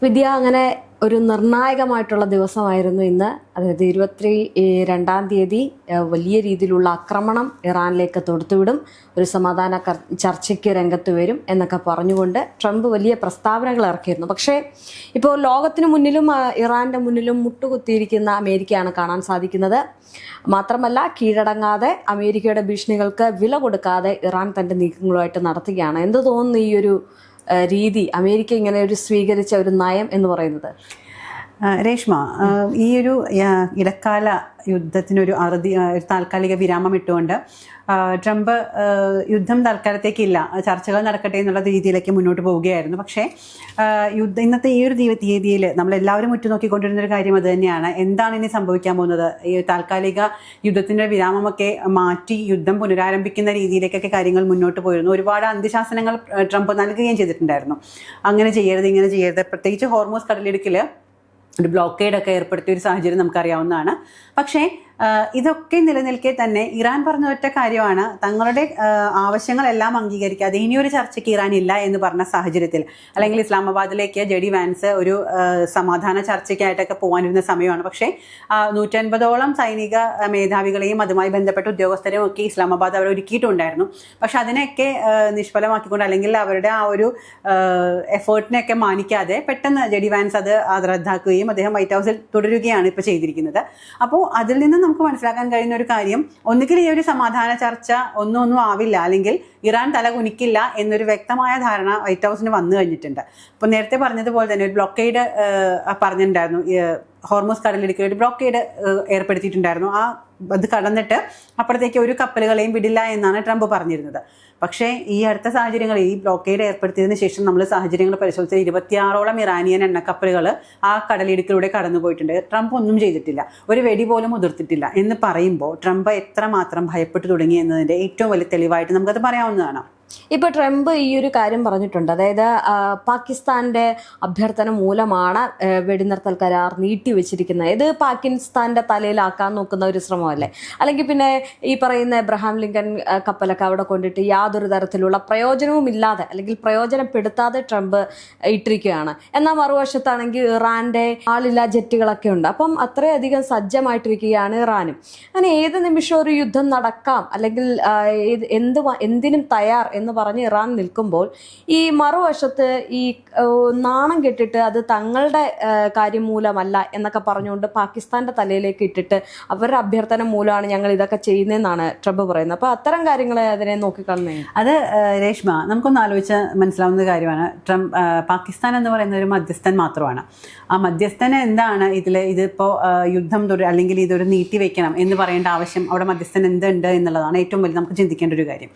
വിദ്യ, അങ്ങനെ ഒരു നിർണായകമായിട്ടുള്ള ദിവസമായിരുന്നു ഇന്ന്. അതായത് 22-ാം തീയതി വലിയ രീതിയിലുള്ള ആക്രമണം ഇറാനിലേക്ക് തൊടുത്തുവിടും, ഒരു സമാധാന ചർച്ചയ്ക്ക് രംഗത്ത് വരും എന്നൊക്കെ പറഞ്ഞുകൊണ്ട് ട്രംപ് വലിയ പ്രസ്താവനകൾ ഇറക്കിയിരുന്നു. പക്ഷേ ഇപ്പോൾ ലോകത്തിന് മുന്നിലും ഇറാൻ്റെ മുന്നിലും മുട്ടുകുത്തിയിരിക്കുന്ന അമേരിക്കയാണ് കാണാൻ സാധിക്കുന്നത്. മാത്രമല്ല, കീഴടങ്ങാതെ അമേരിക്കയുടെ ഭീഷണികൾക്ക് വില കൊടുക്കാതെ ഇറാൻ തൻ്റെ നീക്കങ്ങളുമായിട്ട് നടത്തുകയാണ്. എന്ത് തോന്നുന്നു ഈ ഒരു രീതി, അമേരിക്ക ഇങ്ങനെ ഒരു സ്വീകരിച്ച ഒരു നയം എന്ന് പറയുന്നത്? രേഷ്മ, ഈ ഒരു ഇടക്കാല യുദ്ധത്തിനൊരു ഒരു താൽക്കാലിക വിരാമം ഇട്ടുകൊണ്ട് ട്രംപ് യുദ്ധം തൽക്കാലത്തേക്കില്ല, ചർച്ചകൾ നടക്കട്ടെ എന്നുള്ള രീതിയിലേക്ക് മുന്നോട്ട് പോവുകയായിരുന്നു. പക്ഷേ ഇന്നത്തെ ഈ ഒരു തീയതിയിൽ നമ്മളെല്ലാവരും ഉറ്റുനോക്കിക്കൊണ്ടിരുന്നൊരു കാര്യം അത് തന്നെയാണ്. എന്താണ് ഇനി സംഭവിക്കാൻ പോകുന്നത്? ഈ താൽക്കാലിക യുദ്ധത്തിൻ്റെ വിരാമമൊക്കെ മാറ്റി യുദ്ധം പുനരാരംഭിക്കുന്ന രീതിയിലേക്കൊക്കെ കാര്യങ്ങൾ മുന്നോട്ട് പോയിരുന്നു. ഒരുപാട് അന്ത്യശാസനങ്ങൾ ട്രംപ് നൽകുകയും ചെയ്തിട്ടുണ്ടായിരുന്നു. അങ്ങനെ ചെയ്യരുത്, ഇങ്ങനെ ചെയ്യരുത്. പ്രത്യേകിച്ച് ഹോർമൂസ് കടലിടുക്കിൽ ഒരു ബ്ലോക്കേഡൊക്കെ ഏർപ്പെടുത്തിയ ഒരു സാഹചര്യം നമുക്കറിയാവുന്നതാണ്. പക്ഷേ ഇതൊക്കെ നിലനിൽക്കെ തന്നെ ഇറാൻ പറഞ്ഞ ഒറ്റ കാര്യമാണ്, തങ്ങളുടെ ആവശ്യങ്ങളെല്ലാം അംഗീകരിക്കാതെ ഇനിയൊരു ചർച്ചയ്ക്ക് ഇറാൻ ഇല്ല എന്ന് പറഞ്ഞ സാഹചര്യത്തിൽ, അല്ലെങ്കിൽ ഇസ്ലാമാബാദിലേക്ക് ജെഡി വാൻസ് ഒരു സമാധാന ചർച്ചയ്ക്കായിട്ടൊക്കെ പോകാനിരുന്ന സമയമാണ്. പക്ഷേ 150ഓളം സൈനിക മേധാവികളെയും അതുമായി ബന്ധപ്പെട്ട ഉദ്യോഗസ്ഥരെയും ഒക്കെ ഇസ്ലാമാബാദ് അവർ ഒരുക്കിയിട്ടുണ്ടായിരുന്നു. പക്ഷെ അതിനെയൊക്കെ നിഷ്ഫലമാക്കിക്കൊണ്ട്, അല്ലെങ്കിൽ അവരുടെ ആ ഒരു എഫേർട്ടിനെയൊക്കെ മാനിക്കാതെ പെട്ടെന്ന് ജെഡി വാൻസ് അത് റദ്ദാക്കുകയും അദ്ദേഹം വൈറ്റ് ഹൗസിൽ തുടരുകയാണ് ഇപ്പോൾ ചെയ്തിരിക്കുന്നത്. അപ്പോൾ അതിൽ നിന്ന് നമുക്ക് മനസ്സിലാക്കാൻ കഴിയുന്ന ഒരു കാര്യം, ഒന്നുകിൽ ഈ ഒരു സമാധാന ചർച്ച ഒന്നും ആവില്ല, അല്ലെങ്കിൽ ഇറാൻ തല കുനിക്കില്ല എന്നൊരു വ്യക്തമായ ധാരണ വൈറ്റ് ഹൗസിന് വന്നു കഴിഞ്ഞിട്ടുണ്ട്. അപ്പോൾ നേരത്തെ പറഞ്ഞതുപോലെ തന്നെ ഒരു ബ്ലോക്കേഡ് പറഞ്ഞിട്ടുണ്ടായിരുന്നു, ഹോർമൂസ് കടലിടുക്കിൽ ഒരു ബ്ലോക്കേഡ് ഏർപ്പെടുത്തിയിട്ടുണ്ടായിരുന്നു. അത് കടന്നിട്ട് അപ്പുറത്തേക്ക് ഒരു കപ്പലുകളെയും വിടില്ല എന്നാണ് ട്രംപ് പറഞ്ഞിരുന്നത്. പക്ഷേ ഈ അടുത്ത സാഹചര്യങ്ങൾ, ഈ ബ്ലോക്കേഡ് ഏർപ്പെടുത്തിയതിനു ശേഷം നമ്മൾ സാഹചര്യങ്ങൾ പരിശോധിച്ചാൽ 26ഓളം ഇറാനിയൻ എണ്ണക്കപ്പലുകൾ ആ കടലിടുക്കിലൂടെ കടന്നുപോയിട്ടുണ്ട്. ട്രംപ് ഒന്നും ചെയ്തിട്ടില്ല, ഒരു വെടി പോലും ഉതിർത്തിട്ടില്ല എന്ന് പറയുമ്പോൾ ട്രംപ് എത്രമാത്രം ഭയപ്പെട്ടു തുടങ്ങി എന്നതിൻ്റെ ഏറ്റവും വലിയ തെളിവായിട്ട് നമുക്കത് പറയാവുന്നതാണ്. ഇപ്പോൾ ട്രംപ് ഈ ഒരു കാര്യം പറഞ്ഞിട്ടുണ്ട്. അതായത് പാകിസ്ഥാന്റെ അഭ്യർത്ഥന മൂലമാണ് വെടിനിർത്തൽ കരാർ നീട്ടിവെച്ചിരിക്കുന്നത്. ഇത് പാകിസ്ഥാന്റെ തലയിലാക്കാൻ നോക്കുന്ന ഒരു ശ്രമമല്ലേ? അല്ലെങ്കിൽ പിന്നെ ഈ പറയുന്ന എബ്രഹാം ലിങ്കൺ കപ്പലൊക്കെ അവിടെ കൊണ്ടിട്ട് യാതൊരു തരത്തിലുള്ള പ്രയോജനവും ഇല്ലാതെ, അല്ലെങ്കിൽ പ്രയോജനപ്പെടുത്താതെ ട്രംപ് ഇട്ടിരിക്കുകയാണ്. എന്നാൽ മറുവശത്താണെങ്കിൽ ഇറാന്റെ ആളില്ലാ ജെറ്റുകളൊക്കെ ഉണ്ട്. അപ്പം അത്രയധികം സജ്ജമായിട്ടിരിക്കുകയാണ് ഇറാനും. അങ്ങനെ ഏത് നിമിഷം ഒരു യുദ്ധം നടക്കാം, അല്ലെങ്കിൽ എന്തിനും തയ്യാർ എന്ന് പറഞ്ഞ് ഇറാൻ നിൽക്കുമ്പോൾ, ഈ മറുവശത്ത് ഈ നാണം കെട്ടിട്ട് അത് തങ്ങളുടെ കാര്യം മൂലമല്ല എന്നൊക്കെ പറഞ്ഞുകൊണ്ട് പാകിസ്ഥാന്റെ തലയിലേക്ക് ഇട്ടിട്ട് അവരുടെ അഭ്യർത്ഥന മൂലമാണ് ഞങ്ങൾ ഇതൊക്കെ ചെയ്യുന്നതെന്നാണ് ട്രംപ് പറയുന്നത്. അപ്പോൾ അത്തരം കാര്യങ്ങളെ അതിനെ നോക്കിക്കാണുന്നേ. അത് രേഷ്മ, നമുക്കൊന്ന് ആലോചിച്ച് മനസ്സിലാവുന്ന കാര്യമാണ്. പാകിസ്ഥാൻ എന്ന് പറയുന്ന ഒരു മധ്യസ്ഥൻ മാത്രമാണ്. ആ മധ്യസ്ഥന് എന്താണ് ഇതിപ്പോൾ യുദ്ധം അല്ലെങ്കിൽ ഇതൊരു നീട്ടിവെക്കണം എന്ന് പറയേണ്ട ആവശ്യം അവിടെ മധ്യസ്ഥൻ എന്തുണ്ട് എന്നുള്ളതാണ് ഏറ്റവും വലിയ നമുക്ക് ചിന്തിക്കേണ്ട ഒരു കാര്യം.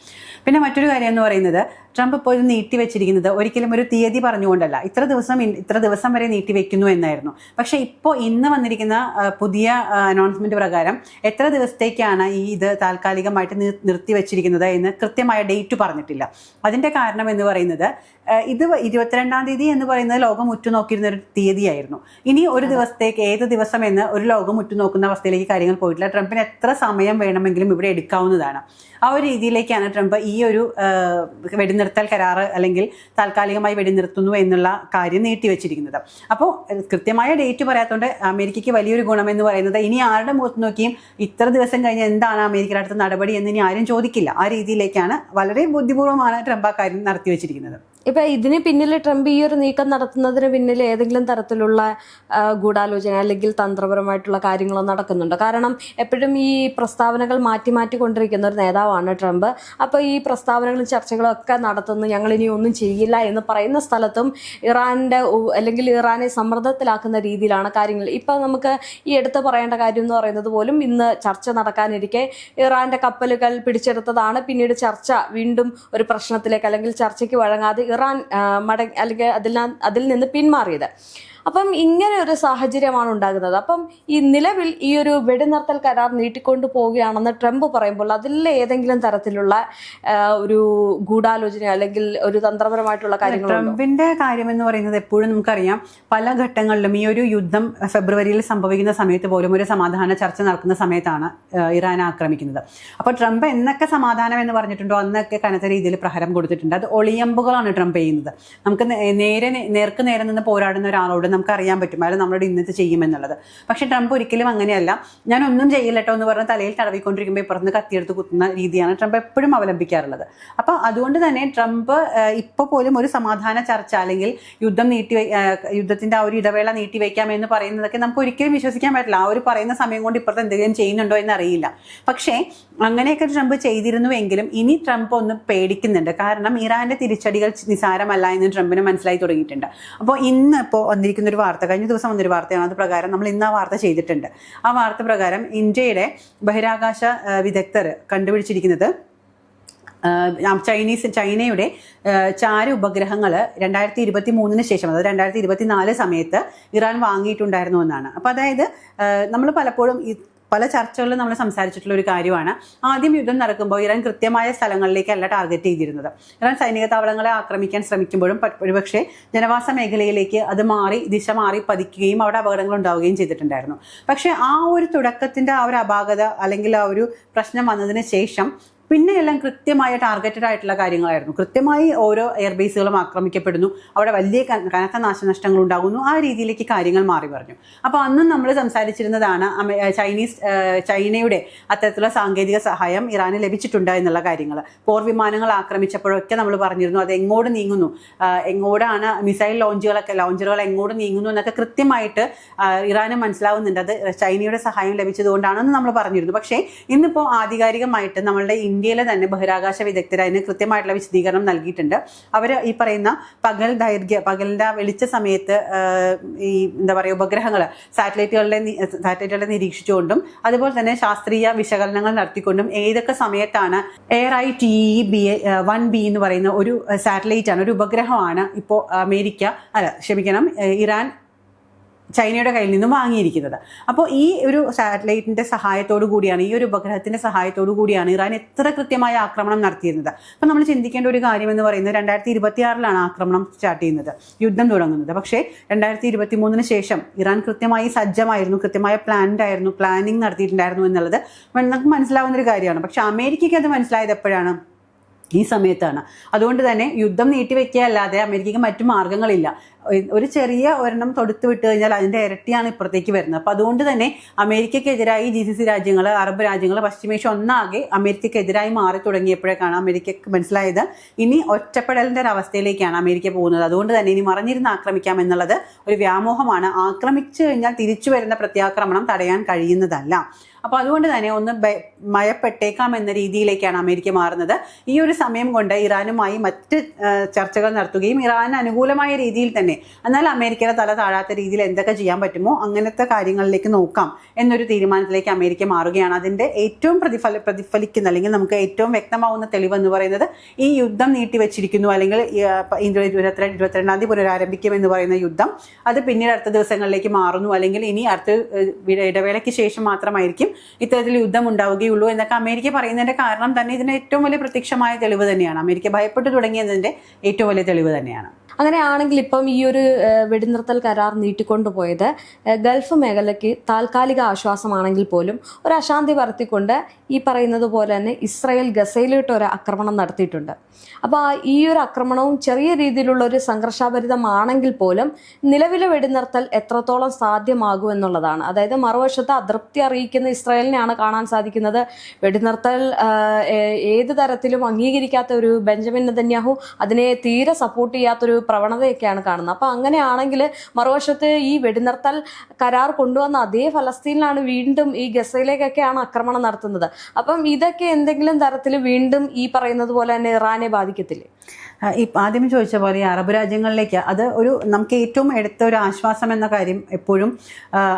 പിന്നെ മറ്റൊരു കാര്യം എന്ന് പറയുന്നത്, ട്രംപ് ഇപ്പോൾ ഇത് നീട്ടിവെച്ചിരിക്കുന്നത് ഒരിക്കലും ഒരു തീയതി പറഞ്ഞുകൊണ്ടല്ല, ഇത്ര ദിവസം വരെ നീട്ടിവെക്കുന്നു എന്നായിരുന്നു. പക്ഷേ ഇപ്പോൾ ഇന്ന് വന്നിരിക്കുന്ന പുതിയ അനൗൺസ്മെന്റ് പ്രകാരം എത്ര ദിവസത്തേക്കാണ് ഇത് താൽക്കാലികമായിട്ട് നിർത്തിവെച്ചിരിക്കുന്നത് എന്ന് കൃത്യമായ ഡേറ്റ് പറഞ്ഞിട്ടില്ല. അതിൻ്റെ കാരണം എന്ന് പറയുന്നത്, ഇത് 22-ാം തീയതി എന്ന് പറയുന്നത് ലോകം ഉറ്റുനോക്കിയിരുന്ന ഒരു തീയതിയായിരുന്നു. ഇനി ഒരു ദിവസത്തേക്ക് ഏത് ദിവസം എന്ന് ഒരു ലോകം ഉറ്റുനോക്കുന്ന അവസ്ഥയിലേക്ക് കാര്യങ്ങൾ പോയിട്ടില്ല. ട്രംപിന് എത്ര സമയം വേണമെങ്കിലും ഇവിടെ എടുക്കാവുന്നതാണ്. ആ ഒരു രീതിയിലേക്കാണ് ട്രംപ് ഈ ഒരു വെടിനിർത്തൽ കരാറ്, അല്ലെങ്കിൽ താൽക്കാലികമായി വെടിനിർത്തുന്നു എന്നുള്ള കാര്യം നീട്ടിവെച്ചിരിക്കുന്നത്. അപ്പോൾ കൃത്യമായ ഡേറ്റ് പറയാത്തതുകൊണ്ട് അമേരിക്കയ്ക്ക് വലിയൊരു ഗുണമെന്ന് പറയുന്നത്, ഇനി ആരുടെ മുഖത്ത് നോക്കിയും ഇത്ര ദിവസം കഴിഞ്ഞ് എന്താണ് അമേരിക്കയുടെ അടുത്ത നടപടി എന്ന് ഇനി ആരും ചോദിക്കില്ല. ആ രീതിയിലേക്കാണ് വളരെ ബുദ്ധിപൂർവ്വമാണ് ട്രംപ് ആ കാര്യം നടത്തിവെച്ചിരിക്കുന്നത്. ഇപ്പം ഇതിന് പിന്നിൽ, ട്രംപ് ഈ ഒരു നീക്കം നടത്തുന്നതിന് പിന്നിൽ ഏതെങ്കിലും തരത്തിലുള്ള ഗൂഢാലോചന അല്ലെങ്കിൽ തന്ത്രപരമായിട്ടുള്ള കാര്യങ്ങളോ നടക്കുന്നുണ്ട്? കാരണം എപ്പോഴും ഈ പ്രസ്താവനകൾ മാറ്റിക്കൊണ്ടിരിക്കുന്ന ഒരു നേതാവാണ് ട്രംപ്. അപ്പോൾ ഈ പ്രസ്താവനകളും ചർച്ചകളും ഒക്കെ നടത്തുന്നു, ഞങ്ങളിനി ഒന്നും ചെയ്യില്ല എന്ന് പറയുന്ന സ്ഥലത്തും അല്ലെങ്കിൽ ഇറാനെ സമ്മർദ്ദത്തിലാക്കുന്ന രീതിയിലാണ് കാര്യങ്ങൾ. ഇപ്പം നമുക്ക് ഈ എടുത്ത് പറയേണ്ട കാര്യം എന്ന് പറയുന്നത് പോലും, ഇന്ന് ചർച്ച നടക്കാനിരിക്കെ ഇറാന്റെ കപ്പലുകൾ പിടിച്ചെടുത്തതാണ് പിന്നീട് ചർച്ച വീണ്ടും ഒരു പ്രശ്നത്തിലേക്ക്, അല്ലെങ്കിൽ ചർച്ചയ്ക്ക് വഴങ്ങാതെ ഇറാൻ അല്ലെങ്കിൽ അതിൽ നിന്ന് പിന്മാറിയത്. അപ്പം ഇങ്ങനെ ഒരു സാഹചര്യമാണ് ഉണ്ടാകുന്നത്. അപ്പം ഈ നിലവിൽ ഈ ഒരു വെടിനിർത്തൽ കരാർ നീട്ടിക്കൊണ്ടു പോവുകയാണെന്ന് ട്രംപ് പറയുമ്പോൾ അതിൽ ഏതെങ്കിലും തരത്തിലുള്ള ഒരു ഗൂഢാലോചന അല്ലെങ്കിൽ ഒരു തന്ത്രപരമായിട്ടുള്ള കാര്യങ്ങൾ? ട്രംപിന്റെ കാര്യം എന്ന് പറയുന്നത് എപ്പോഴും നമുക്കറിയാം, പല ഘട്ടങ്ങളിലും ഈ ഒരു യുദ്ധം ഫെബ്രുവരിയിൽ സംഭവിക്കുന്ന സമയത്ത് പോലും ഒരു സമാധാന ചർച്ച നടക്കുന്ന സമയത്താണ് ഇറാൻ ആക്രമിക്കുന്നത്. അപ്പോൾ ട്രംപ് എന്നൊക്കെ സമാധാനം എന്ന് പറഞ്ഞിട്ടുണ്ടോ അന്നൊക്കെ കനത്ത രീതിയിൽ പ്രഹരം കൊടുത്തിട്ടുണ്ട്. അത് ഒളിയമ്പുകളാണ് ട്രംപ് ചെയ്യുന്നത്. നമുക്ക് നേർക്ക് നേരെ നിന്ന് പോരാടുന്ന ഒരാളോട് നമുക്ക് അറിയാൻ പറ്റും അയാൾ നമ്മളോട് ഇന്നത്തെ ചെയ്യുമെന്നുള്ളത്. പക്ഷെ ട്രംപ് ഒരിക്കലും അങ്ങനെയല്ല. ഞാൻ ഒന്നും ചെയ്യില്ലട്ടോ എന്ന് പറഞ്ഞ് തലയിൽ തടവിക്കൊണ്ടിരിക്കുമ്പോൾ ഇപ്പുറത്ത് കത്തിയെടുത്ത് കുത്തുന്ന രീതിയാണ് ട്രംപ് എപ്പോഴും അവലംബിക്കാറുള്ളത്. അപ്പോൾ അതുകൊണ്ട് തന്നെ ട്രംപ് ഇപ്പോൾ പോലും ഒരു സമാധാന ചർച്ച അല്ലെങ്കിൽ യുദ്ധത്തിന്റെ ആ ഒരു ഇടവേള നീട്ടിവെക്കാം എന്ന് പറയുന്നതൊക്കെ നമുക്ക് ഒരിക്കലും വിശ്വസിക്കാൻ പറ്റില്ല. ആ ഒരു പറയുന്ന സമയം കൊണ്ട് ഇപ്പുറത്ത് എന്തെങ്കിലും ചെയ്യുന്നുണ്ടോ എന്ന് അറിയില്ല. പക്ഷേ അങ്ങനെയൊക്കെ ട്രംപ് ചെയ്തിരുന്നുവെങ്കിലും ഇനി ട്രംപ് ഒന്ന് പേടിക്കുന്നുണ്ട്. കാരണം ഇറാന്റെ തിരിച്ചടികൾ നിസാരമല്ല എന്ന് ട്രംപിന് മനസ്സിലായി തുടങ്ങിയിട്ടുണ്ട്. അപ്പോൾ ഇപ്പോൾ വന്നിരിക്കുന്ന ഒരു വാർത്ത, കഴിഞ്ഞ ദിവസം വന്നൊരു വാർത്തയാണ്, അത് പ്രകാരം നമ്മൾ ഇന്ന് ആ വാർത്ത ചെയ്തിട്ടുണ്ട്. ആ വാർത്ത പ്രകാരം ഇന്ത്യയുടെ ബഹിരാകാശ വിദഗ്ധർ കണ്ടുപിടിച്ചിരിക്കുന്നത് ചൈനയുടെ ചാര ഉപഗ്രഹങ്ങൾ 2023 ശേഷം, അതായത് 2024 സമയത്ത് ഇറാൻ വാങ്ങിയിട്ടുണ്ടായിരുന്നു എന്നാണ്. അപ്പോൾ അതായത് നമ്മൾ പലപ്പോഴും പല ചർച്ചകളിലും നമ്മൾ സംസാരിച്ചിട്ടുള്ള ഒരു കാര്യമാണ്. ആദ്യം യുദ്ധം നടക്കുമ്പോൾ ഇറാൻ കൃത്യമായ സ്ഥലങ്ങളിലേക്കല്ല ടാർഗറ്റ് ചെയ്തിരുന്നത്. ഇറാൻ സൈനിക താവളങ്ങളെ ആക്രമിക്കാൻ ശ്രമിക്കുമ്പോഴും ഒരുപക്ഷെ ജനവാസ മേഖലയിലേക്ക് അത് ദിശ മാറി പതിക്കുകയും അവിടെ അപകടങ്ങൾ ഉണ്ടാവുകയും ചെയ്തിട്ടുണ്ടായിരുന്നു. പക്ഷേ ആ ഒരു തുടക്കത്തിന്റെ ആ ഒരു അപാകത അല്ലെങ്കിൽ ആ ഒരു പ്രശ്നം വന്നതിന് ശേഷം പിന്നെ എല്ലാം കൃത്യമായ ടാർഗറ്റഡ് ആയിട്ടുള്ള കാര്യങ്ങളായിരുന്നു. കൃത്യമായി ഓരോ എയർബേസുകളും ആക്രമിക്കപ്പെടുന്നു, അവിടെ വലിയ കനത്ത നാശനഷ്ടങ്ങൾ ഉണ്ടാകുന്നു. ആ രീതിയിലേക്ക് കാര്യങ്ങൾ മാറി പറഞ്ഞു. അപ്പോൾ അന്നും നമ്മൾ സംസാരിച്ചിരുന്നതാണ് ചൈനയുടെ അത്തരത്തിലുള്ള സാങ്കേതിക സഹായം ഇറാന് ലഭിച്ചിട്ടുണ്ട് എന്നുള്ള കാര്യങ്ങൾ. പോർ വിമാനങ്ങൾ ആക്രമിച്ചപ്പോഴൊക്കെ നമ്മൾ പറഞ്ഞിരുന്നു അത് എങ്ങോട്ട് നീങ്ങുന്നു, എങ്ങോട്ടാണ് മിസൈൽ ലോഞ്ചറുകൾ എങ്ങോട്ട് നീങ്ങുന്നു എന്നൊക്കെ കൃത്യമായിട്ട് ഇറാന് മനസ്സിലാവുന്നുണ്ട്. അത് ചൈനയുടെ സഹായം ലഭിച്ചതുകൊണ്ടാണെന്ന് നമ്മൾ പറഞ്ഞിരുന്നു. പക്ഷേ ഇന്നിപ്പോൾ ആധികാരികമായിട്ട് നമ്മളുടെ ഇന്ത്യയിലെ തന്നെ ബഹിരാകാശ വിദഗ്ധർ അതിന് കൃത്യമായിട്ടുള്ള വിശദീകരണം നൽകിയിട്ടുണ്ട്. അവർ ഈ പറയുന്ന പകലിന്റെ വെളിച്ച സമയത്ത് ഈ ഉപഗ്രഹങ്ങൾ സാറ്റലൈറ്റുകളെ നിരീക്ഷിച്ചുകൊണ്ടും അതുപോലെ തന്നെ ശാസ്ത്രീയ വിശകലനങ്ങൾ നടത്തിക്കൊണ്ടും ഏതൊക്കെ സമയത്താണ് AITE-1B എന്ന് പറയുന്ന ഒരു സാറ്റലൈറ്റ് ആണ്, ഒരു ഉപഗ്രഹമാണ് ഇപ്പോൾ ഇറാൻ ചൈനയുടെ കയ്യിൽ നിന്നും വാങ്ങിയിരിക്കുന്നത്. അപ്പോൾ ഈ ഒരു സാറ്റലൈറ്റിന്റെ സഹായത്തോടു കൂടിയാണ്, ഈ ഒരു ഉപഗ്രഹത്തിന്റെ സഹായത്തോടു കൂടിയാണ് ഇറാൻ എത്ര കൃത്യമായ ആക്രമണം നടത്തിയിരുന്നത്. അപ്പോൾ നമ്മൾ ചിന്തിക്കേണ്ട ഒരു കാര്യം എന്ന് പറയുന്നത് 2026 ആക്രമണം സ്റ്റാർട്ട് ചെയ്യുന്നത്, യുദ്ധം തുടങ്ങുന്നത്. പക്ഷേ 2023 ശേഷം ഇറാൻ കൃത്യമായി സജ്ജമായിരുന്നു, കൃത്യമായ പ്ലാനിങ് നടത്തിയിട്ടുണ്ടായിരുന്നു എന്നുള്ളത് നമുക്ക് മനസ്സിലാവുന്ന ഒരു കാര്യമാണ്. പക്ഷെ അമേരിക്കയ്ക്ക് അത് മനസ്സിലായത് എപ്പോഴാണ്? ഈ സമയത്താണ്. അതുകൊണ്ട് തന്നെ യുദ്ധം നീട്ടിവെക്കുക അല്ലാതെ അമേരിക്കയ്ക്ക് മറ്റു മാർഗങ്ങളില്ല. ഒരു ചെറിയ ഒരെണ്ണം തൊടുത്ത് വിട്ട് കഴിഞ്ഞാൽ അതിൻ്റെ ഇരട്ടിയാണ് ഇപ്പുറത്തേക്ക് വരുന്നത്. അപ്പോൾ അതുകൊണ്ട് തന്നെ അമേരിക്കയ്ക്കെതിരായി GCC രാജ്യങ്ങൾ, അറബ് രാജ്യങ്ങൾ, പശ്ചിമേഷ്യ ഒന്നാകെ അമേരിക്കയ്ക്കെതിരായി മാറി തുടങ്ങിയപ്പോഴേക്കാണ് അമേരിക്കയ്ക്ക് മനസ്സിലായത് ഇനി ഒറ്റപ്പെടലിൻ്റെ ഒരു അവസ്ഥയിലേക്കാണ് അമേരിക്ക പോകുന്നത്. അതുകൊണ്ട് തന്നെ ഇനി മറഞ്ഞിരുന്ന് ആക്രമിക്കാം എന്നുള്ളത് ഒരു വ്യാമോഹമാണ്. ആക്രമിച്ചു കഴിഞ്ഞാൽ തിരിച്ചു വരുന്ന പ്രത്യാക്രമണം തടയാൻ കഴിയുന്നതല്ല. അപ്പോൾ അതുകൊണ്ട് തന്നെ ഒന്ന് മയപ്പെട്ടേക്കാം എന്ന രീതിയിലേക്കാണ് അമേരിക്ക മാറുന്നത്. ഈ ഒരു സമയം കൊണ്ട് ഇറാനുമായി മറ്റ് ചർച്ചകൾ നടത്തുകയും ഇറാന് അനുകൂലമായ രീതിയിൽ തന്നെ, എന്നാൽ അമേരിക്കയുടെ തല താഴാത്ത രീതിയിൽ എന്തൊക്കെ ചെയ്യാൻ പറ്റുമോ അങ്ങനത്തെ കാര്യങ്ങളിലേക്ക് നോക്കാം എന്നൊരു തീരുമാനത്തിലേക്ക് അമേരിക്ക മാറുകയാണ്. അതിൻ്റെ ഏറ്റവും പ്രതിഫലിക്കുന്ന അല്ലെങ്കിൽ നമുക്ക് ഏറ്റവും വ്യക്തമാവുന്ന തെളിവെന്ന് പറയുന്നത് ഈ യുദ്ധം നീട്ടിവെച്ചിരിക്കുന്നു, അല്ലെങ്കിൽ 22 പുനരാരംഭിക്കും എന്ന് പറയുന്ന യുദ്ധം അത് പിന്നീട് അടുത്ത ദിവസങ്ങളിലേക്ക് മാറുന്നു, അല്ലെങ്കിൽ ഇനി അടുത്ത ഇടവേളയ്ക്ക് ശേഷം മാത്രമായിരിക്കും ഇത്തരത്തിൽ യുദ്ധം ഉണ്ടാവുകയുള്ളൂ എന്നൊക്കെ അമേരിക്ക പറയുന്നതിന്റെ കാരണം തന്നെ ഇതിന് ഏറ്റവും വലിയ പ്രത്യക്ഷമായ തെളിവ് തന്നെയാണ്. അമേരിക്ക ഭയപ്പെട്ടു തുടങ്ങിയതിന്റെ ഏറ്റവും വലിയ തെളിവ് തന്നെയാണ്. അങ്ങനെയാണെങ്കിൽ ഇപ്പം ഈ ഒരു വെടിനിർത്തൽ കരാർ നീട്ടിക്കൊണ്ടുപോയത് ഗൾഫ് മേഖലയ്ക്ക് താൽക്കാലിക ആശ്വാസമാണെങ്കിൽ പോലും ഒരു അശാന്തി പരത്തിക്കൊണ്ട് ഈ പറയുന്നത് പോലെ തന്നെ ഇസ്രായേൽ ഗസയിലിട്ട് ഒരു ആക്രമണം നടത്തിയിട്ടുണ്ട്. അപ്പോൾ ഈ ഒരു ആക്രമണവും ചെറിയ രീതിയിലുള്ള ഒരു സംഘർഷാഭരിതമാണെങ്കിൽ പോലും നിലവിലെ വെടിനിർത്തൽ എത്രത്തോളം സാധ്യമാകും എന്നുള്ളതാണ്. അതായത് മറുവശത്ത് അതൃപ്തി അറിയിക്കുന്ന ഇസ്രായേലിനെയാണ് കാണാൻ സാധിക്കുന്നത്. വെടിനിർത്തൽ ഏത് തരത്തിലും അംഗീകരിക്കാത്ത ഒരു ബെഞ്ചമിൻ നെതന്യാഹു അതിനെ തീരെ സപ്പോർട്ട് ചെയ്യാത്തൊരു പ്രവണതയൊക്കെയാണ് കാണുന്നത്. അപ്പോൾ അങ്ങനെയാണെങ്കിൽ മറുവശത്ത് ഈ വെടിനിർത്തൽ കരാർ കൊണ്ടുവന്ന അതേ ഫലസ്തീനിലാണ് വീണ്ടും ഈ ഗസയിലേക്കൊക്കെയാണ് ആക്രമണം നടത്തുന്നത്. അപ്പം ഇതൊക്കെ എന്തെങ്കിലും തരത്തിൽ വീണ്ടും ഈ പറയുന്നത് പോലെ തന്നെ ഇറാനെ ബാധിക്കത്തില്ലേ? ആദ്യം ചോദിച്ച പോലെ ഈ അറബ് രാജ്യങ്ങളിലേക്ക് അത് ഒരു നമുക്ക് ഏറ്റവും എടുത്ത ഒരു ആശ്വാസം എന്ന കാര്യം എപ്പോഴും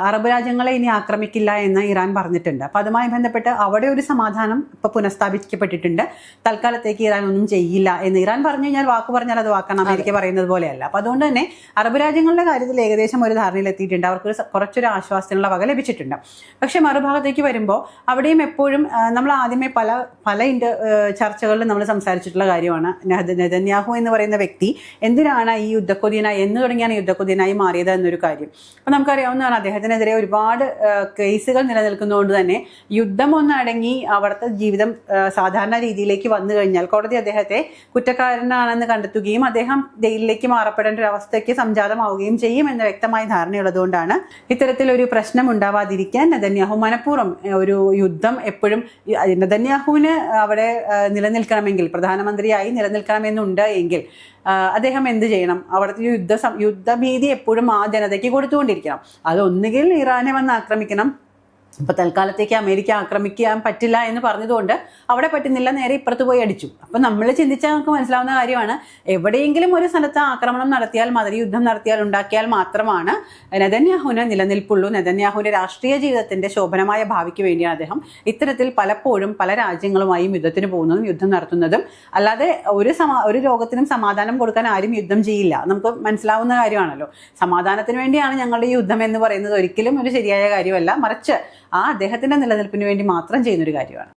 അറബ് രാജ്യങ്ങളെ ഇനി ആക്രമിക്കില്ല എന്ന് ഇറാൻ പറഞ്ഞിട്ടുണ്ട്. അപ്പോൾ അതുമായി ബന്ധപ്പെട്ട് അവിടെ ഒരു സമാധാനം ഇപ്പോൾ പുനഃസ്ഥാപിക്കപ്പെട്ടിട്ടുണ്ട്. തൽക്കാലത്തേക്ക് ഇറാൻ ഒന്നും ചെയ്യില്ല എന്ന് ഇറാൻ പറഞ്ഞു കഴിഞ്ഞാൽ വാക്ക് പറഞ്ഞാൽ അത് വാക്കാണ്, അമേരിക്ക പറയുന്നത് പോലെയല്ല. അപ്പോൾ അതുകൊണ്ട് തന്നെ അറബ് രാജ്യങ്ങളുടെ കാര്യത്തിൽ ഏകദേശം ഒരു ധാരണയിൽ എത്തിയിട്ടുണ്ട്. അവർക്ക് കുറച്ചൊരു ആശ്വാസത്തിനുള്ള വക ലഭിച്ചിട്ടുണ്ട്. പക്ഷേ മറുഭാഗത്തേക്ക് വരുമ്പോൾ അവിടെയും എപ്പോഴും നമ്മൾ ആദ്യമേ പല ചർച്ചകളിൽ നമ്മൾ സംസാരിച്ചിട്ടുള്ള കാര്യമാണ് നെതന്യാഹു എന്ന് പറയുന്ന വ്യക്തി എന്തിനാണ് ഈ യുദ്ധക്കൊതിയനായി എന്ന് തുടങ്ങിയാണ് യുദ്ധക്കൊതിയനായി മാറിയത് എന്നൊരു കാര്യം. അപ്പോൾ നമുക്കറിയാവുന്നതാണ് അദ്ദേഹത്തിനെതിരെ ഒരുപാട് കേസുകൾ നിലനിൽക്കുന്നതുകൊണ്ട് തന്നെ യുദ്ധം ഒന്നടങ്ങി അവിടുത്തെ ജീവിതം സാധാരണ രീതിയിലേക്ക് വന്നു കഴിഞ്ഞാൽ കോടതി അദ്ദേഹത്തെ കുറ്റക്കാരനാണെന്ന് കണ്ടെത്തുകയും അദ്ദേഹം ജയിലിലേക്ക് മാറപ്പെടേണ്ട ഒരു അവസ്ഥയ്ക്ക് സംജാതമാവുകയും ചെയ്യും എന്ന വ്യക്തമായ ധാരണയുള്ളതുകൊണ്ടാണ് ഇത്തരത്തിലൊരു പ്രശ്നം ഉണ്ടാവാതിരിക്കാൻ നെതന്യാഹു മനഃപൂർവ്വം ഒരു യുദ്ധം എപ്പോഴും നെതന്യാഹുവിന് അവിടെ നിലനിൽക്കണമെങ്കിൽ പ്രധാനമന്ത്രിയായി നിലനിൽക്കണമെന്നുണ്ട് എങ്കിൽ അദ്ദേഹം എന്ത് ചെയ്യണം? അവിടുത്തെ യുദ്ധഭീതി എപ്പോഴും ആ ജനതയ്ക്ക് കൊടുത്തുകൊണ്ടിരിക്കണം. അതൊന്നുകിൽ ഇറാനെ വന്ന് ആക്രമിക്കണം. ഇപ്പോൾ തൽക്കാലത്തേക്ക് അമേരിക്ക ആക്രമിക്കാൻ പറ്റില്ല എന്ന് പറഞ്ഞതുകൊണ്ട് അവിടെ പറ്റുന്നില്ല, നേരെ ഇപ്പുറത്ത് പോയി അടിച്ചു. അപ്പം നമ്മൾ ചിന്തിച്ചാൽ നമുക്ക് മനസ്സിലാവുന്ന കാര്യമാണ്, എവിടെയെങ്കിലും ഒരു സ്ഥലത്ത് ആക്രമണം നടത്തിയാൽ, മതിരി യുദ്ധം നടത്തിയാൽ, ഉണ്ടാക്കിയാൽ മാത്രമാണ് നെതന്യാഹുവിന് നിലനിൽപ്പുള്ളൂ. നെതന്യാഹുവിൻ്റെ രാഷ്ട്രീയ ജീവിതത്തിൻ്റെ ശോഭനമായ ഭാവിക്ക് വേണ്ടിയാണ് അദ്ദേഹം ഇത്തരത്തിൽ പലപ്പോഴും പല രാജ്യങ്ങളുമായും യുദ്ധത്തിന് പോകുന്നതും യുദ്ധം നടത്തുന്നതും. അല്ലാതെ ഒരു ലോകത്തിനും സമാധാനം കൊടുക്കാൻ ആരും യുദ്ധം ചെയ്യില്ല, നമുക്ക് മനസ്സിലാവുന്ന കാര്യമാണല്ലോ. സമാധാനത്തിന് വേണ്ടിയാണ് ഞങ്ങളുടെ ഈ യുദ്ധം എന്ന് പറയുന്നത് ഒരിക്കലും ഒരു ശരിയായ കാര്യമല്ല, മറിച്ച് അദ്ദേഹത്തിന്റെ നിലനിൽപ്പിന് വേണ്ടി മാത്രം ചെയ്യുന്നൊരു കാര്യമാണ്.